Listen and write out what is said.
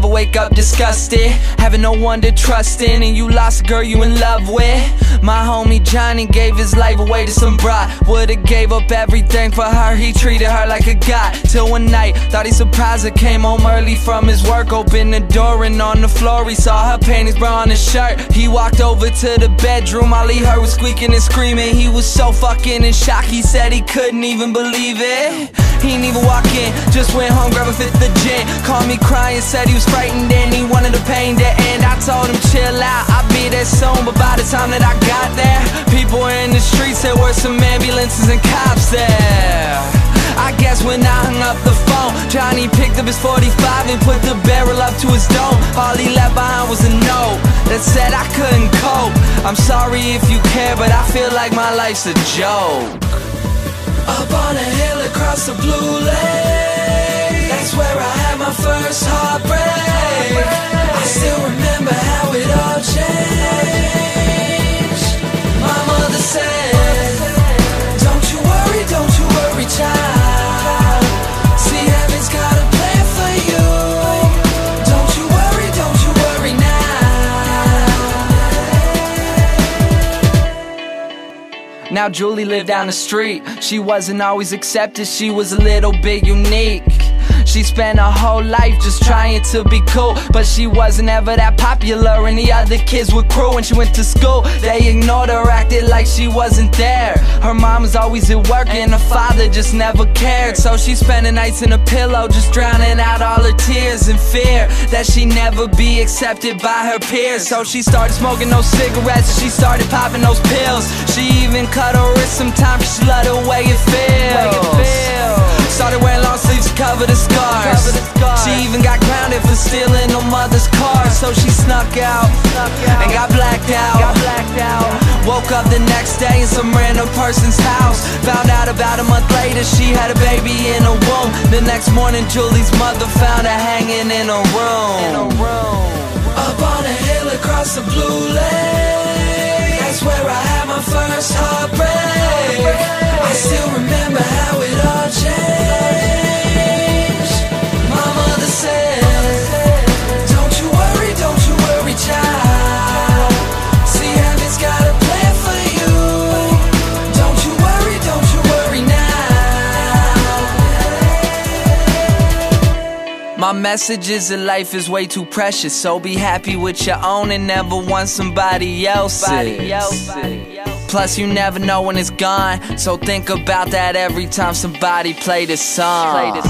never wake up disgusted, having no one to trust in, and you lost a girl you in love with. My homie Johnny gave his life away to some broad. Would've gave up everything for her, he treated her like a god. Till one night, thought he surprised her, came home early from his work, opened the door and on the floor he saw her panties, bra on his shirt. He walked over to the bedroom, all he heard was squeaking and screaming. He was so fucking in shock, he said he couldn't even believe it. He didn't even walk in, just went home, grabbed a fifth of gin. Called me crying, said he was frightened and he wanted the pain to end. I told him chill out, I'll be there soon, but by the time that I got there, people were in the streets, there were some ambulances and cops there. I guess when I hung up the phone, Johnny picked up his 45 and put the barrel up to his dome. All he left behind was a note that said I couldn't cope. I'm sorry if you care, but I feel like my life's a joke. Up on a hill across the blue lake, that's where I had my first heartbreak. I still remember how it all changed. My mother said, don't you worry, child. See, heaven's got a plan for you. Don't you worry now. Now Julie lived down the street. She wasn't always accepted, she was a little bit unique. She spent her whole life just trying to be cool, but she wasn't ever that popular and the other kids were cruel. When she went to school, they ignored her, acted like she wasn't there. Her mom was always at work and her father just never cared. So she spent the nights in a pillow, just drowning out all her tears in fear that she'd never be accepted by her peers. So she started smoking those cigarettes, she started popping those pills. She even cut her wrist sometimes, she loved the way it feels. Started wearing long sleeves to cover the scars. She even got grounded for stealing her mother's car. So she snuck out and got blacked out. Woke up the next day in some random person's house. Found out about a month later she had a baby in her womb. The next morning Julie's mother found her hanging in her room. Up on a hill across the blue lake, that's where I had my first heartbreak. I still remember how it all changed. My mother said, don't you worry, child. See, heaven's got a plan for you. Don't you worry now. My message is that life is way too precious, so be happy with your own and never want somebody else's. Plus you never know when it's gone, so think about that every time somebody play this song.